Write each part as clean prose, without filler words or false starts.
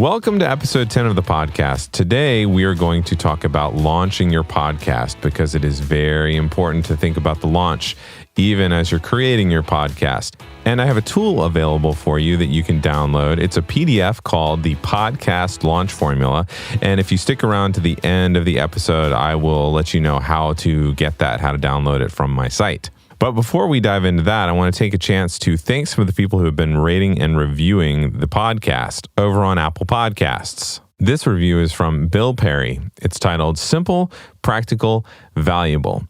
Welcome to episode 10 of the podcast. Today, we are going to talk about launching your podcast because it is very important to think about the launch, even as you're creating your podcast. And I have a tool available for you that you can download. It's a PDF called the Podcast Launch Formula. And if you stick around to the end of the episode, I will let you know how to get that, how to download it from my site. But before we dive into that, I want to take a chance to thank some of the people who have been rating and reviewing the podcast over on Apple Podcasts. This review is from Bill Perry. It's titled Simple, Practical, Valuable.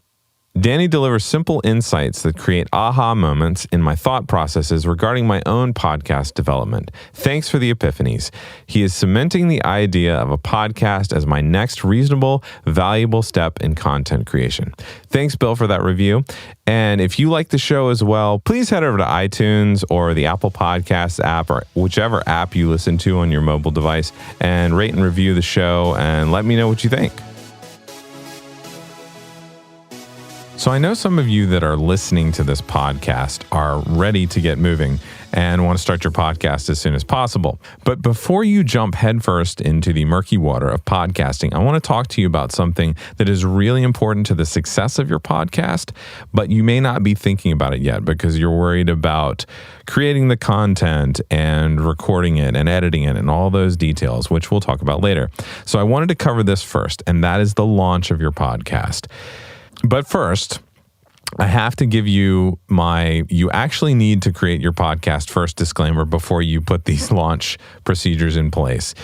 Danny delivers simple insights that create aha moments in my thought processes regarding my own podcast development. Thanks for the epiphanies. He is cementing the idea of a podcast as my next reasonable, valuable step in content creation. Thanks, Bill, for that review. And if you like the show as well, please head over to iTunes or the Apple Podcasts app or whichever app you listen to on your mobile device and rate and review the show and let me know what you think. So I know some of you that are listening to this podcast are ready to get moving and want to start your podcast as soon as possible. But before you jump headfirst into the murky water of podcasting, I want to talk to you about something that is really important to the success of your podcast, but you may not be thinking about it yet because you're worried about creating the content and recording it and editing it and all those details, which we'll talk about later. So I wanted to cover this first, and that is the launch of your podcast. But first, I have to give you you actually need to create your podcast first disclaimer before you put these launch procedures in place.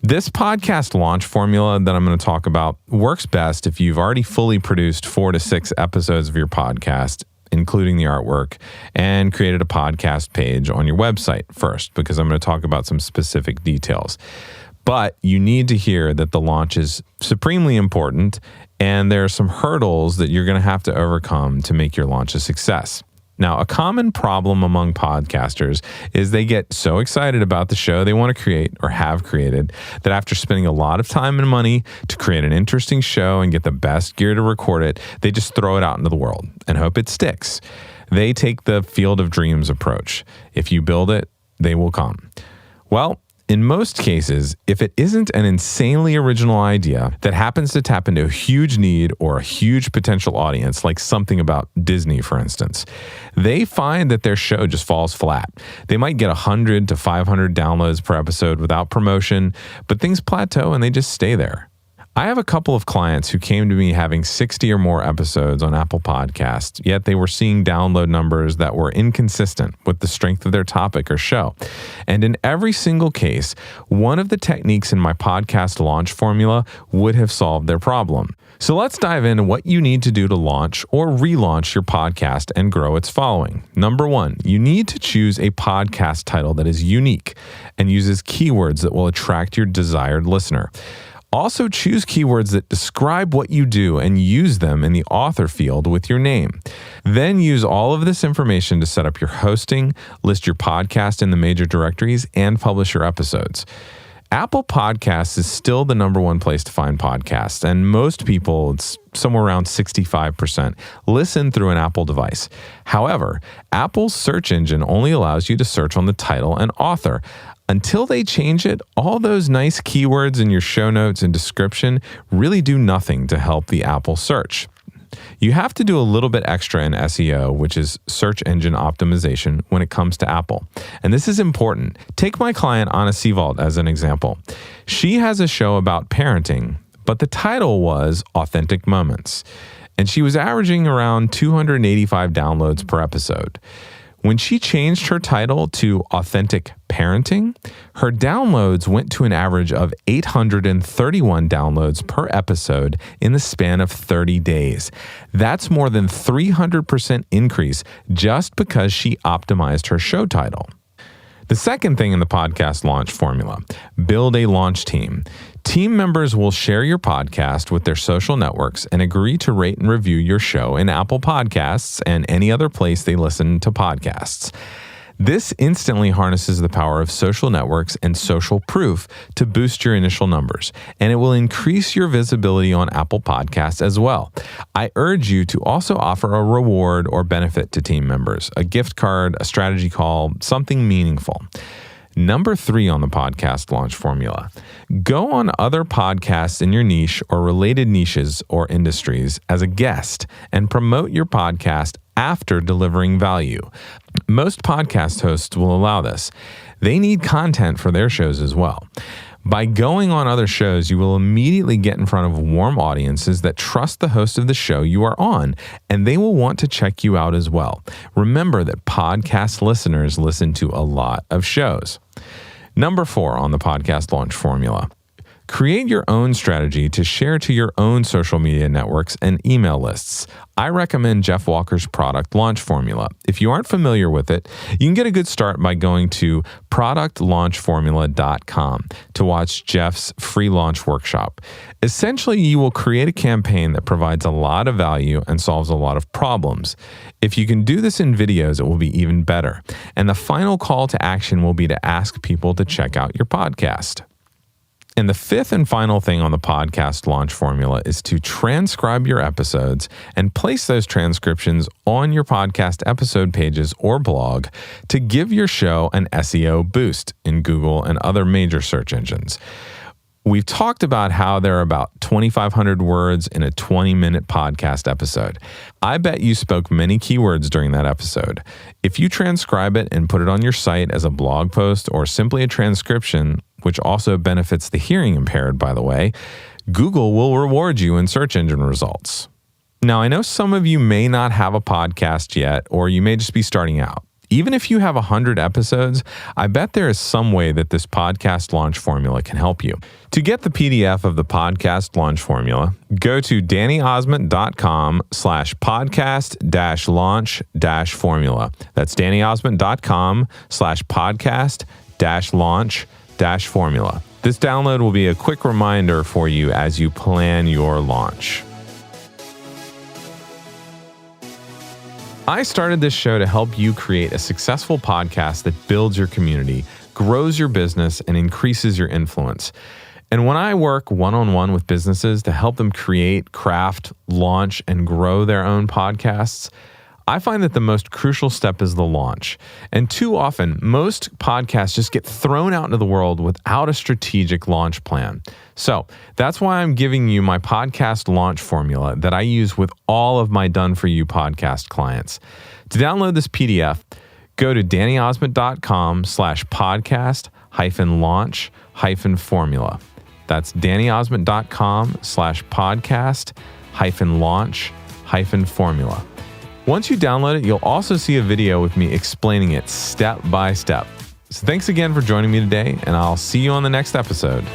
This podcast launch formula that I'm going to talk about works best if you've already fully produced 4 to 6 episodes of your podcast, including the artwork, and created a podcast page on your website first, because I'm going to talk about some specific details. But you need to hear that the launch is supremely important, and there are some hurdles that you're going to have to overcome to make your launch a success. Now, a common problem among podcasters is they get so excited about the show they want to create or have created that after spending a lot of time and money to create an interesting show and get the best gear to record it, they just throw it out into the world and hope it sticks. They take the field of dreams approach. If you build it, they will come. Well, in most cases, if it isn't an insanely original idea that happens to tap into a huge need or a huge potential audience, like something about Disney, for instance, they find that their show just falls flat. They might get 100 to 500 downloads per episode without promotion, but things plateau and they just stay there. I have a couple of clients who came to me having 60 or more episodes on Apple Podcasts, yet they were seeing download numbers that were inconsistent with the strength of their topic or show. And in every single case, one of the techniques in my podcast launch formula would have solved their problem. So let's dive into what you need to do to launch or relaunch your podcast and grow its following. Number 1, you need to choose a podcast title that is unique and uses keywords that will attract your desired listener. Also, choose keywords that describe what you do and use them in the author field with your name. Then use all of this information to set up your hosting, list your podcast in the major directories, and publish your episodes. Apple Podcasts is still the number 1 place to find podcasts, and most people, it's somewhere around 65%, listen through an Apple device. However, Apple's search engine only allows you to search on the title and author. Until they change it, all those nice keywords in your show notes and description really do nothing to help the Apple search. You have to do a little bit extra in SEO, which is search engine optimization, when it comes to Apple. And this is important. Take my client Anna Seewald as an example. She has a show about parenting, but the title was Authentic Moments. And she was averaging around 285 downloads per episode. When she changed her title to Authentic Parenting, her downloads went to an average of 831 downloads per episode in the span of 30 days. That's more than 300% increase just because she optimized her show title. The second thing in the podcast launch formula, build a launch team. Team members will share your podcast with their social networks and agree to rate and review your show in Apple Podcasts and any other place they listen to podcasts. This instantly harnesses the power of social networks and social proof to boost your initial numbers, and it will increase your visibility on Apple Podcasts as well. I urge you to also offer a reward or benefit to team members, a gift card, a strategy call, something meaningful. Number 3 on the podcast launch formula. Go on other podcasts in your niche or related niches or industries as a guest and promote your podcast after delivering value. Most podcast hosts will allow this. They need content for their shows as well. By going on other shows, you will immediately get in front of warm audiences that trust the host of the show you are on, and they will want to check you out as well. Remember that podcast listeners listen to a lot of shows. Number 4 on the podcast launch formula. Create your own strategy to share to your own social media networks and email lists. I recommend Jeff Walker's product launch formula. If you aren't familiar with it, you can get a good start by going to productlaunchformula.com to watch Jeff's free launch workshop. Essentially, you will create a campaign that provides a lot of value and solves a lot of problems. If you can do this in videos, it will be even better. And the final call to action will be to ask people to check out your podcast. And the 5th and final thing on the podcast launch formula is to transcribe your episodes and place those transcriptions on your podcast episode pages or blog to give your show an SEO boost in Google and other major search engines. We've talked about how there are about 2,500 words in a 20-minute podcast episode. I bet you spoke many keywords during that episode. If you transcribe it and put it on your site as a blog post or simply a transcription, which also benefits the hearing impaired, by the way, Google will reward you in search engine results. Now, I know some of you may not have a podcast yet, or you may just be starting out. Even if you have 100 episodes, I bet there is some way that this podcast launch formula can help you. To get the PDF of the podcast launch formula, go to dannyosmond.com/podcast-launch-formula. That's dannyosmond.com/podcast-launch-formula. This download will be a quick reminder for you as you plan your launch. I started this show to help you create a successful podcast that builds your community, grows your business, and increases your influence. And when I work one-on-one with businesses to help them create, craft, launch, and grow their own podcasts, I find that the most crucial step is the launch. And too often, most podcasts just get thrown out into the world without a strategic launch plan. So that's why I'm giving you my podcast launch formula that I use with all of my Done For You podcast clients. To download this PDF, go to dannyosmond.com/podcast-launch-formula. That's dannyosmond.com/podcast-launch-formula. Once you download it, you'll also see a video with me explaining it step by step. So thanks again for joining me today, and I'll see you on the next episode.